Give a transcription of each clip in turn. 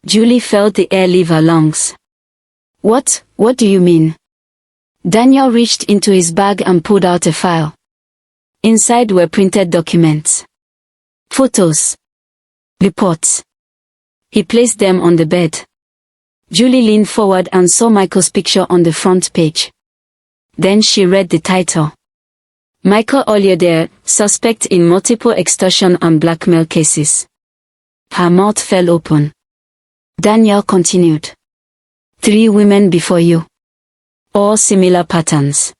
Julie felt the air leave her lungs. What do you mean? Daniel reached into his bag and pulled out a file. Inside were printed documents. Photos. Reports. He placed them on the bed. Julie leaned forward and saw Michael's picture on the front page. Then she read the title. Michael Ollieder, suspect in multiple extortion and blackmail cases. Her mouth fell open. Daniel continued. 3 women before you. All similar patterns.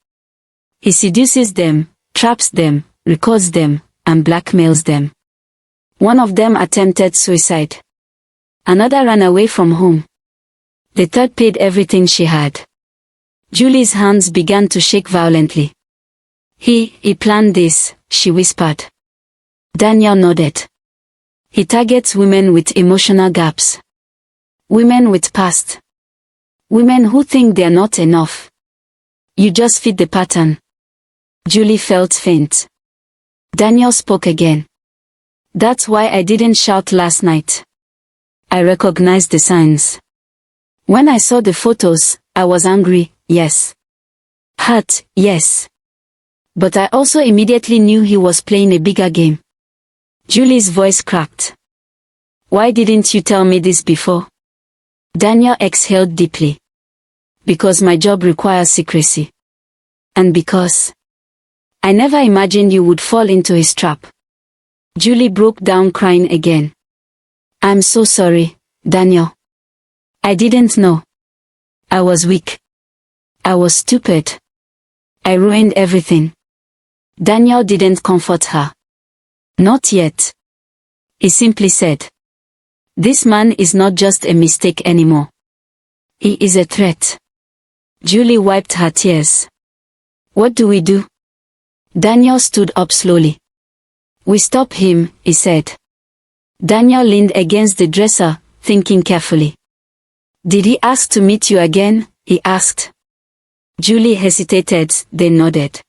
He seduces them, traps them, records them, and blackmails them. One of them attempted suicide. Another ran away from home. The third paid everything she had. Julie's hands began to shake violently. He planned this, she whispered. Daniel nodded. He targets women with emotional gaps. Women with past. Women who think they're not enough. You just fit the pattern. Julie felt faint. Daniel spoke again. That's why I didn't shout last night. I recognized the signs. When I saw the photos, I was angry, yes. Hurt, yes. But I also immediately knew he was playing a bigger game. Julie's voice cracked. Why didn't you tell me this before? Daniel exhaled deeply. Because my job requires secrecy. And because I never imagined you would fall into his trap. Julie broke down crying again. I'm so sorry, Daniel. I didn't know. I was weak. I was stupid. I ruined everything. Daniel didn't comfort her. Not yet. He simply said, this man is not just a mistake anymore. He is a threat. Julie wiped her tears. What do we do? Daniel stood up slowly. We stop him, he said. Daniel leaned against the dresser, thinking carefully. Did he ask to meet you again? He asked. Julie hesitated, then nodded.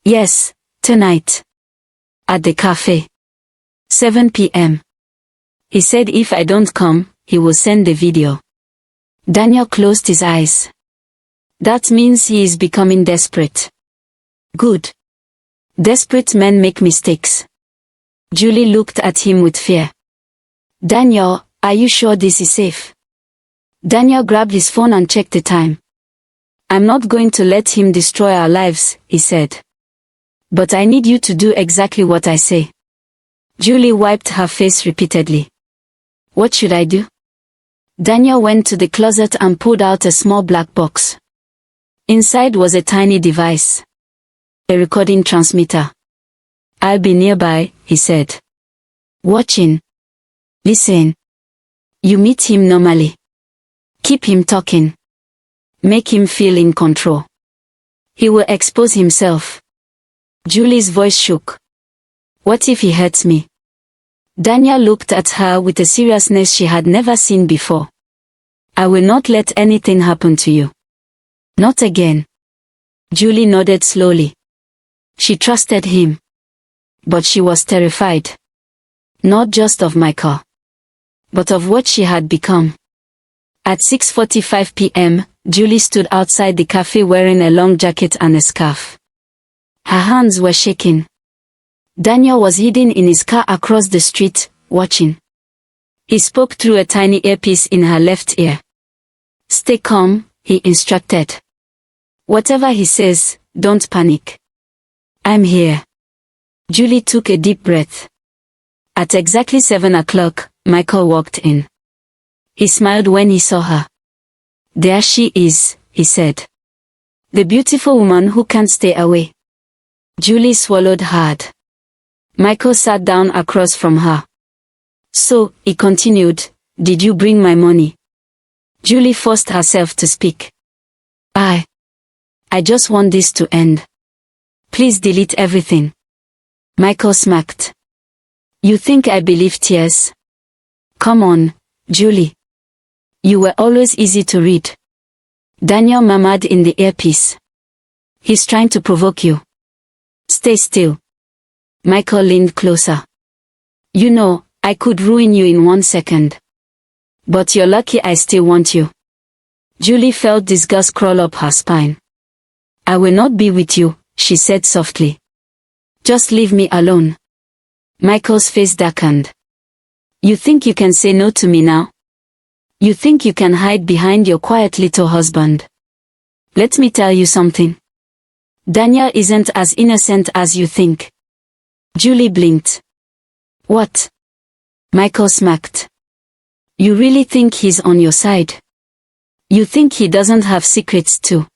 Yes, tonight. At the cafe. 7 p.m. He said if I don't come, he will send the video. Daniel closed his eyes. That means he is becoming desperate. Good. Desperate men make mistakes. Julie looked at him with fear. Daniel, are you sure this is safe? Daniel grabbed his phone and checked the time. I'm not going to let him destroy our lives, he said. But I need you to do exactly what I say. Julie wiped her face repeatedly. What should I do? Daniel went to the closet and pulled out a small black box. Inside was a tiny device. A recording transmitter. I'll be nearby, he said. Watching. Listen. You meet him normally. Keep him talking. Make him feel in control. He will expose himself. Julie's voice shook. What if he hurts me? Daniel looked at her with a seriousness she had never seen before. I will not let anything happen to you. Not again. Julie nodded slowly. She trusted him. But she was terrified. Not just of Michael. But of what she had become. At 6:45 p.m., Julie stood outside the cafe wearing a long jacket and a scarf. Her hands were shaking. Daniel was hidden in his car across the street, watching. He spoke through a tiny earpiece in her left ear. Stay calm, he instructed. Whatever he says, don't panic. I'm here. Julie took a deep breath. At exactly 7 o'clock, Michael walked in. He smiled when he saw her. There she is, he said. The beautiful woman who can't stay away. Julie swallowed hard. Michael sat down across from her. So, he continued, did you bring my money? Julie forced herself to speak. I just want this to end. Please delete everything. Michael smirked. You think I believe tears? Come on, Julie. You were always easy to read. Daniel murmured in the earpiece. He's trying to provoke you. Stay still. Michael leaned closer. You know, I could ruin you in 1 second. But you're lucky I still want you. Julie felt disgust crawl up her spine. I will not be with you, she said softly. Just leave me alone. Michael's face darkened. You think you can say no to me now? You think you can hide behind your quiet little husband? Let me tell you something. Daniel isn't as innocent as you think. Julie blinked. What? Michael smacked. You really think he's on your side? You think he doesn't have secrets too?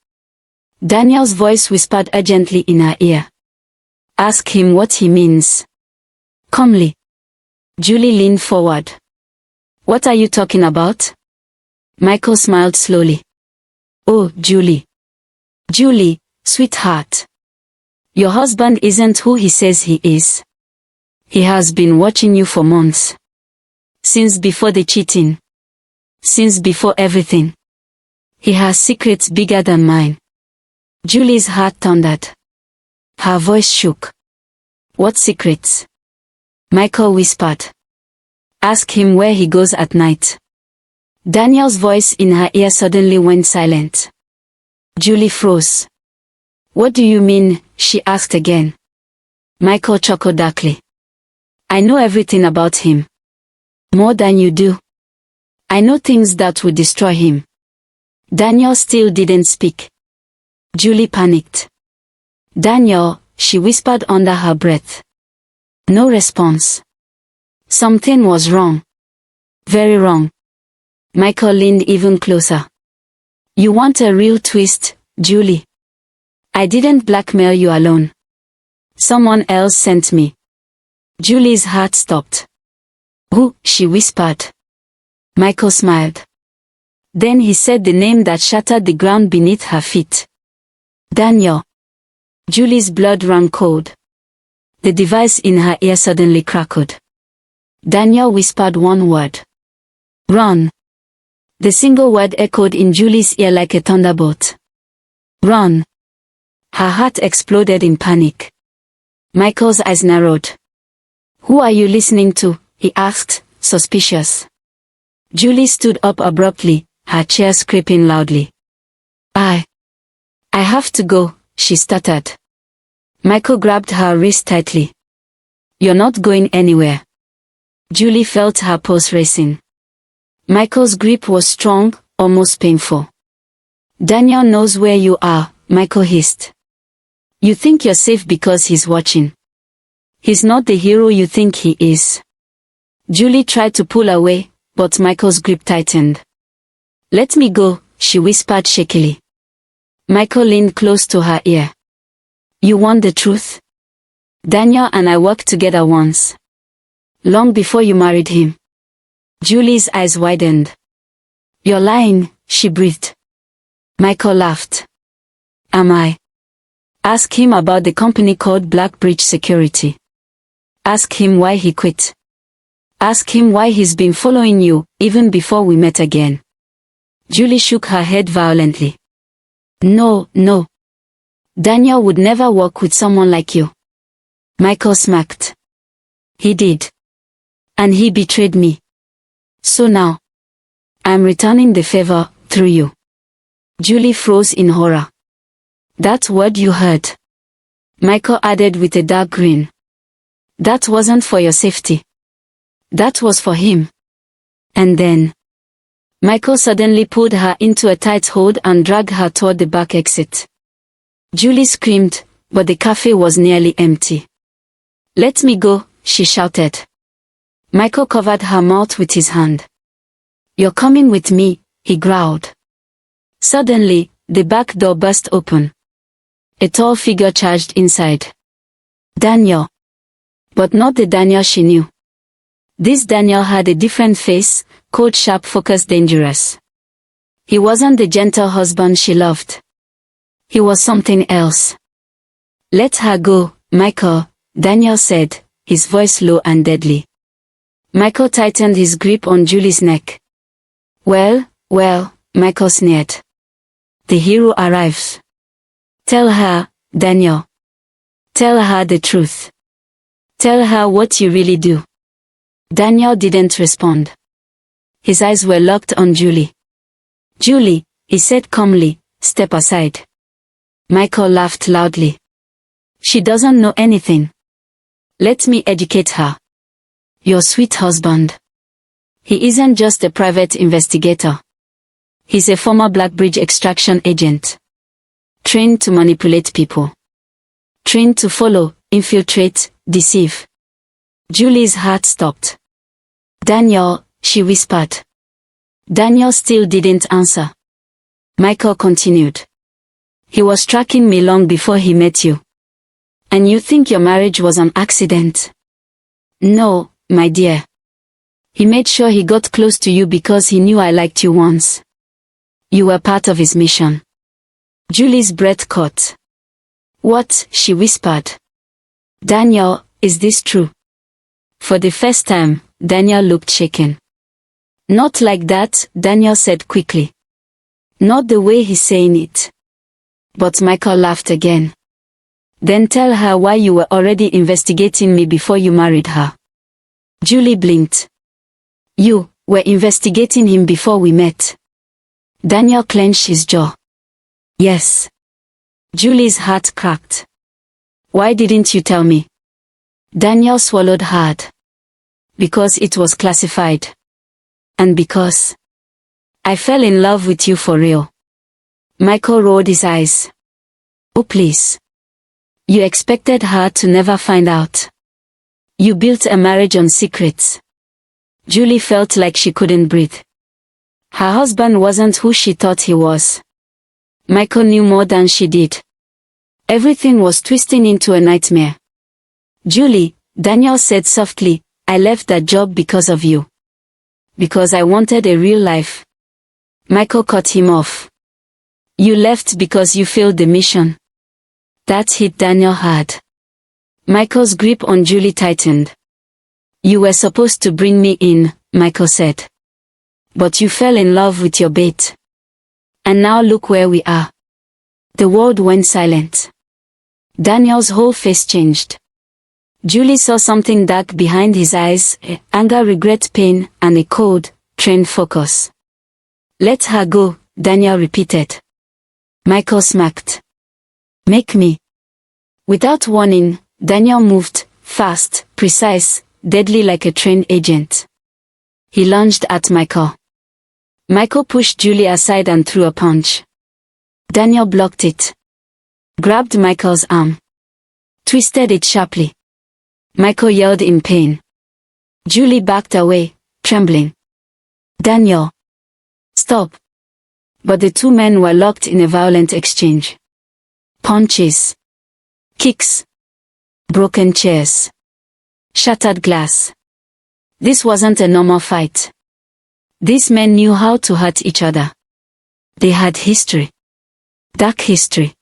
Daniel's voice whispered urgently in her ear. Ask him what he means. Calmly. Julie leaned forward. What are you talking about? Michael smiled slowly. Oh, Julie. Julie, sweetheart. Your husband isn't who he says he is. He has been watching you for months. Since before the cheating. Since before everything. He has secrets bigger than mine. Julie's heart thundered. Her voice shook. What secrets? Michael whispered. Ask him where he goes at night. Daniel's voice in her ear suddenly went silent. Julie froze. What do you mean? She asked again. Michael chuckled darkly. I know everything about him. More than you do. I know things that would destroy him. Daniel still didn't speak. Julie panicked. Daniel, she whispered under her breath. No response. Something was wrong. Very wrong. Michael leaned even closer. You want a real twist, Julie? I didn't blackmail you alone. Someone else sent me. Julie's heart stopped. Who? She whispered. Michael smiled. Then he said the name that shattered the ground beneath her feet. Daniel. Julie's blood ran cold. The device in her ear suddenly crackled. Daniel whispered one word. Run. The single word echoed in Julie's ear like a thunderbolt. Run. Her heart exploded in panic. Michael's eyes narrowed. Who are you listening to? He asked, suspicious. Julie stood up abruptly, her chair scraping loudly. I have to go, she stuttered. Michael grabbed her wrist tightly. You're not going anywhere. Julie felt her pulse racing. Michael's grip was strong, almost painful. Daniel knows where you are, Michael hissed. You think you're safe because he's watching. He's not the hero you think he is. Julie tried to pull away, but Michael's grip tightened. Let me go, she whispered shakily. Michael leaned close to her ear. You want the truth? Daniel and I worked together once. Long before you married him. Julie's eyes widened. You're lying, she breathed. Michael laughed. Am I? Ask him about the company called Blackbridge Security. Ask him why he quit. Ask him why he's been following you, even before we met again. Julie shook her head violently. No. Daniel would never work with someone like you. Michael smacked. He did. And he betrayed me. So now, I'm returning the favor, through you. Julie froze in horror. That word you heard. Michael added with a dark grin. That wasn't for your safety. That was for him. And then, Michael suddenly pulled her into a tight hold and dragged her toward the back exit. Julie screamed, but the cafe was nearly empty. Let me go, she shouted. Michael covered her mouth with his hand. You're coming with me, he growled. Suddenly, the back door burst open. A tall figure charged inside. Daniel. But not the Daniel she knew. This Daniel had a different face, cold, sharp, focused, dangerous. He wasn't the gentle husband she loved. He was something else. Let her go, Michael, Daniel said, his voice low and deadly. Michael tightened his grip on Julie's neck. Well, Michael sneered. The hero arrives. Tell her, Daniel. Tell her the truth. Tell her what you really do. Daniel didn't respond. His eyes were locked on Julie. "Julie," he said calmly, "step aside." Michael laughed loudly. "She doesn't know anything. Let me educate her. Your sweet husband. He isn't just a private investigator. He's a former Blackbridge extraction agent. Trained to manipulate people. Trained to follow, infiltrate, deceive." Julie's heart stopped. "Daniel," she whispered. Daniel still didn't answer. Michael continued. "He was tracking me long before he met you. And you think your marriage was an accident?" "No, my dear. He made sure he got close to you because he knew I liked you once. You were part of his mission." Julie's breath caught. "What?" she whispered. "Daniel, is this true?" For the first time, Daniel looked shaken. "Not like that," Daniel said quickly. "Not the way he's saying it." But Michael laughed again. "Then tell her why you were already investigating me before you married her." Julie blinked. "You were investigating him before we met." Daniel clenched his jaw. "Yes." Julie's heart cracked. "Why didn't you tell me?" Daniel swallowed hard. "Because it was classified. And because I fell in love with you for real." Michael rolled his eyes. "Oh please. You expected her to never find out. You built a marriage on secrets." Julie felt like she couldn't breathe. Her husband wasn't who she thought he was. Michael knew more than she did. Everything was twisting into a nightmare. "Julie," Daniel said softly, "I left that job because of you. Because I wanted a real life." Michael cut him off. "You left because you failed the mission." That hit Daniel hard. Michael's grip on Julie tightened. "You were supposed to bring me in," Michael said. "But you fell in love with your bait. And now look where we are." The world went silent. Daniel's whole face changed. Julie saw something dark behind his eyes, anger, regret, pain, and a cold, trained focus. "Let her go," Daniel repeated. Michael smacked. "Make me." Without warning, Daniel moved, fast, precise, deadly like a trained agent. He lunged at Michael. Michael pushed Julie aside and threw a punch. Daniel blocked it. Grabbed Michael's arm. Twisted it sharply. Michael yelled in pain. Julie backed away, trembling. "Daniel. Stop." But the two men were locked in a violent exchange. Punches. Kicks. Broken chairs. Shattered glass. This wasn't a normal fight. These men knew how to hurt each other. They had history. Dark history.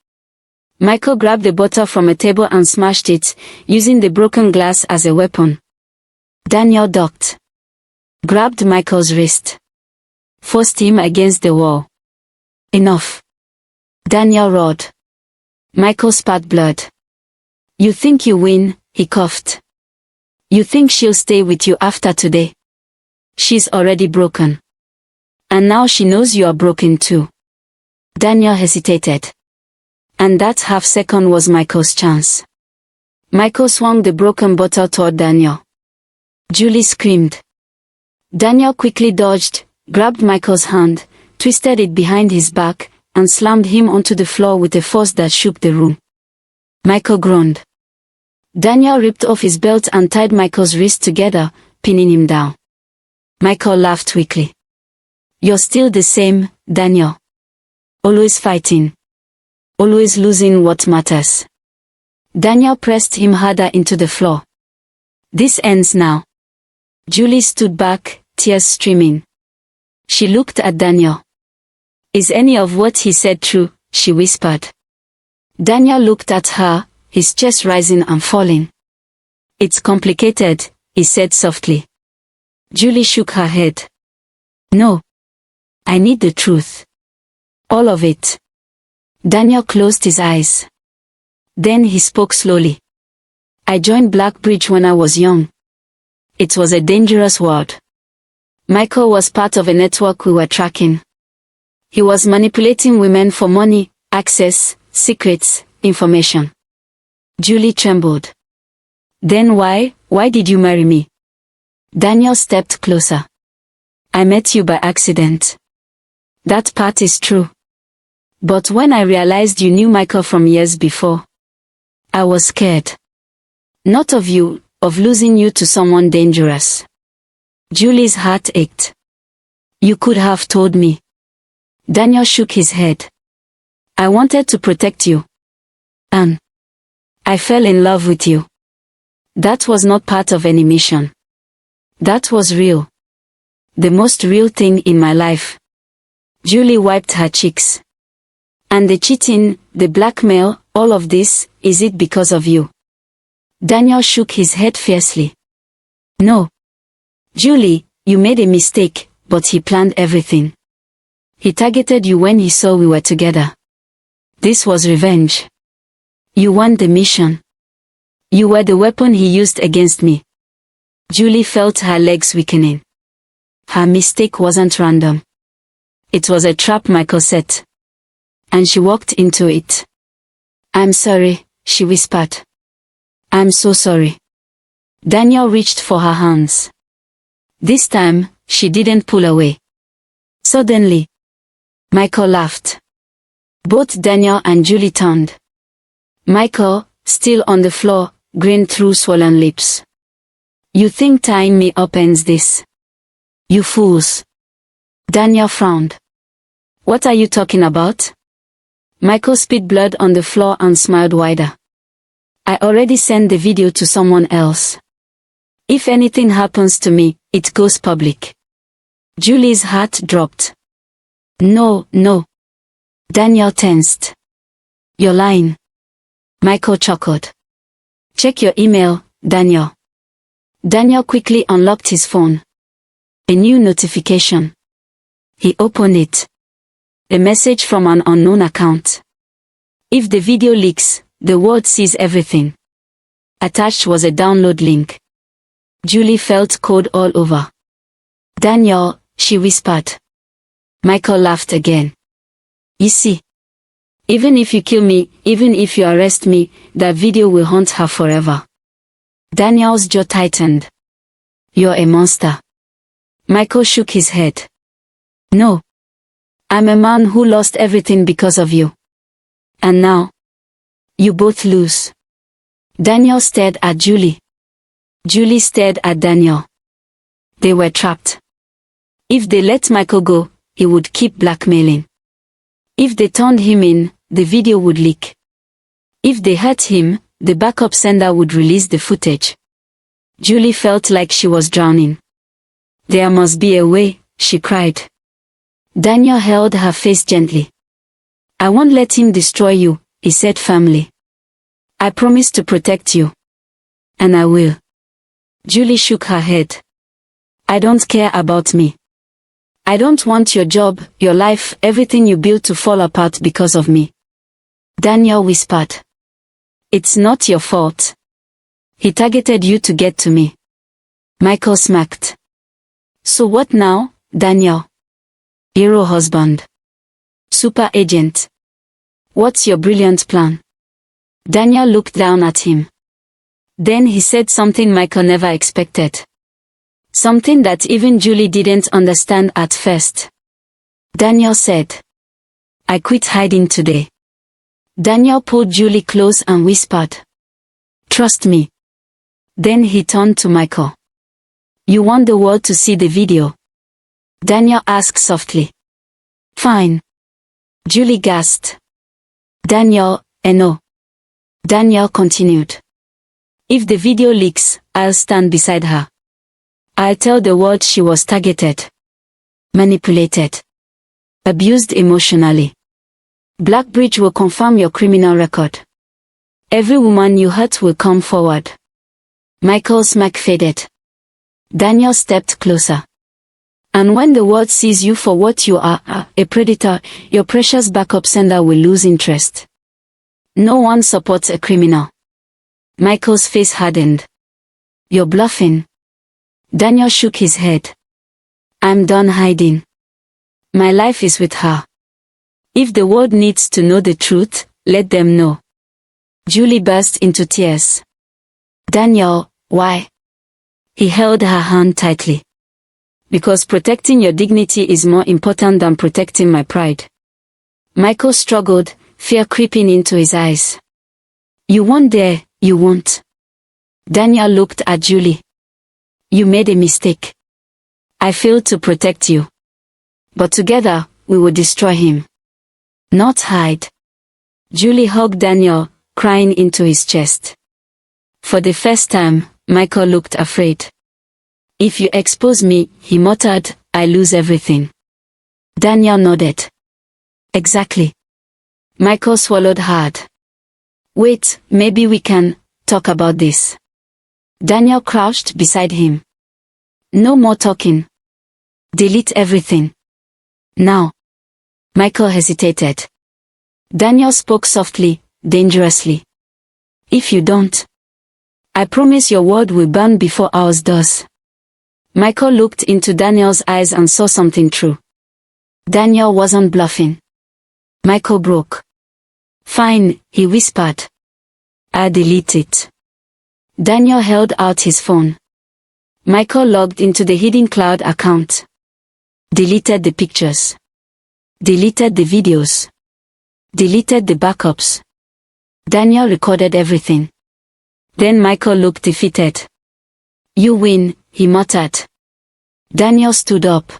Michael grabbed a bottle from a table and smashed it, using the broken glass as a weapon. Daniel ducked. Grabbed Michael's wrist. Forced him against the wall. "Enough." Daniel roared. Michael spat blood. "You think you win," he coughed. "You think she'll stay with you after today? She's already broken. And now she knows you are broken too." Daniel hesitated. And that half-second was Michael's chance. Michael swung the broken bottle toward Daniel. Julie screamed. Daniel quickly dodged, grabbed Michael's hand, twisted it behind his back, and slammed him onto the floor with a force that shook the room. Michael groaned. Daniel ripped off his belt and tied Michael's wrists together, pinning him down. Michael laughed weakly. "You're still the same, Daniel. Always fighting. Always losing what matters." Daniel pressed him harder into the floor. "This ends now." Julie stood back, tears streaming. She looked at Daniel. "Is any of what he said true?" she whispered. Daniel looked at her, his chest rising and falling. "It's complicated," he said softly. Julie shook her head. "No. I need the truth. All of it." Daniel closed his eyes. Then he spoke slowly. "I joined Blackbridge when I was young. It was a dangerous world. Michael was part of a network we were tracking. He was manipulating women for money, access, secrets, information. Julie trembled. Then why did you marry me? Daniel stepped closer. I met you by accident. That part is true. But when I realized you knew Michael from years before, I was scared. Not of you, of losing you to someone dangerous. Julie's heart ached. You could have told me. Daniel shook his head. I wanted to protect you. And I fell in love with you. That was not part of any mission. That was real. The most real thing in my life. Julie wiped her cheeks. And the cheating, the blackmail, all of this, is it because of you? Daniel shook his head fiercely. No. Julie, you made a mistake, but he planned everything. He targeted you when he saw we were together. This was revenge. You won the mission. You were the weapon he used against me. Julie felt her legs weakening. Her mistake wasn't random. It was a trap Michael set. And she walked into it. I'm sorry, she whispered. I'm so sorry. Daniel reached for her hands. This time, she didn't pull away. Suddenly, Michael laughed. Both Daniel and Julie turned. Michael, still on the floor, grinned through swollen lips. You think tying me up ends this? You fools. Daniel frowned. What are you talking about? Michael spit blood on the floor and smiled wider. I already sent the video to someone else. If anything happens to me, it goes public. Julie's heart dropped. No. Daniel tensed. You're lying. Michael chuckled. Check your email, Daniel. Daniel quickly unlocked his phone. A new notification. He opened it. A message from an unknown account. If the video leaks, the world sees everything. Attached was a download link. Julie felt cold all over. Daniel, she whispered. Michael laughed again. You see, even if you kill me, even if you arrest me, that video will haunt her forever. Daniel's jaw tightened. You're a monster. Michael shook his head. No. I'm a man who lost everything because of you. And now, you both lose. Daniel stared at Julie. Julie stared at Daniel. They were trapped. If they let Michael go, he would keep blackmailing. If they turned him in, the video would leak. If they hurt him, the backup sender would release the footage. Julie felt like she was drowning. There must be a way, she cried. Daniel held her face gently. I won't let him destroy you, he said firmly. I promise to protect you. And I will. Julie shook her head. I don't care about me. I don't want your job, your life, everything you built to fall apart because of me. Daniel whispered. It's not your fault. He targeted you to get to me. Michael smacked. So what now, Daniel? Hero husband. Super agent. What's your brilliant plan? Daniel looked down at him. Then he said something Michael never expected. Something that even Julie didn't understand at first. Daniel said, I quit hiding today. Daniel pulled Julie close and whispered, trust me. Then he turned to Michael. You want the world to see the video? Daniel asked softly. Fine. Julie gasped. Daniel, no. Daniel continued. If the video leaks, I'll stand beside her. I'll tell the world she was targeted, manipulated, abused emotionally. Blackbridge will confirm your criminal record. Every woman you hurt will come forward. Michael's smirk faded. Daniel stepped closer. And when the world sees you for what you are, a predator, your precious backup sender will lose interest. No one supports a criminal. Michael's face hardened. You're bluffing. Daniel shook his head. I'm done hiding. My life is with her. If the world needs to know the truth, let them know. Julie burst into tears. Daniel, why? He held her hand tightly. Because protecting your dignity is more important than protecting my pride. Michael struggled, fear creeping into his eyes. You won't dare, you won't. Daniel looked at Julie. You made a mistake. I failed to protect you. But together, we will destroy him. Not hide. Julie hugged Daniel, crying into his chest. For the first time, Michael looked afraid. If you expose me, he muttered, I lose everything. Daniel nodded. Exactly. Michael swallowed hard. Wait, maybe we can talk about this. Daniel crouched beside him. No more talking. Delete everything. Now. Michael hesitated. Daniel spoke softly, dangerously. If you don't, I promise your word will burn before ours does. Michael looked into Daniel's eyes and saw something true. Daniel wasn't bluffing. Michael broke. Fine, he whispered. I'll delete it. Daniel held out his phone. Michael logged into the hidden cloud account. Deleted the pictures. Deleted the videos. Deleted the backups. Daniel recorded everything. Then Michael looked defeated. You win, he muttered. Daniel stood up.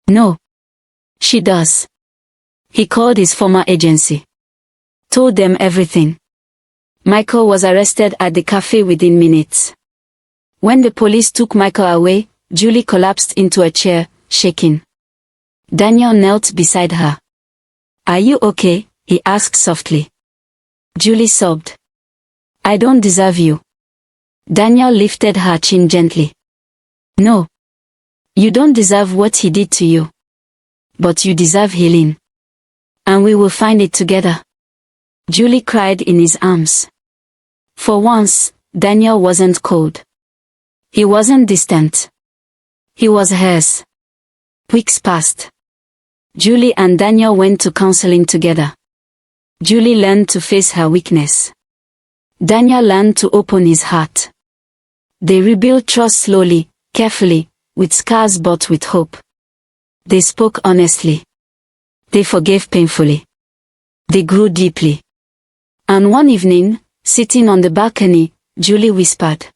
No. She does. He called his former agency. Told them everything. Michael was arrested at the cafe within minutes. When the police took Michael away, Julie collapsed into a chair, shaking. Daniel knelt beside her. Are you okay? He asked softly. Julie sobbed. I don't deserve you. Daniel lifted her chin gently. No. You don't deserve what he did to you. But you deserve healing. And we will find it together. Julie cried in his arms. For once, Daniel wasn't cold. He wasn't distant. He was hers. Weeks passed. Julie and Daniel went to counseling together. Julie learned to face her weakness. Daniel learned to open his heart. They rebuilt trust slowly, carefully, with scars but with hope. They spoke honestly. They forgave painfully. They grew deeply. And one evening, sitting on the balcony, Julie whispered,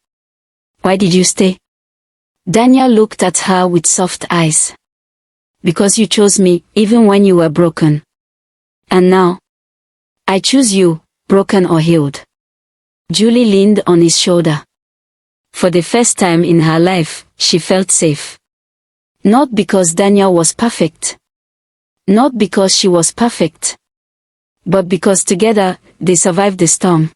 Why did you stay? Daniel looked at her with soft eyes. Because you chose me, even when you were broken. And now, I choose you, broken or healed. Julie leaned on his shoulder. For the first time in her life, she felt safe. Not because Daniel was perfect. Not because she was perfect. But because together, they survived the storm.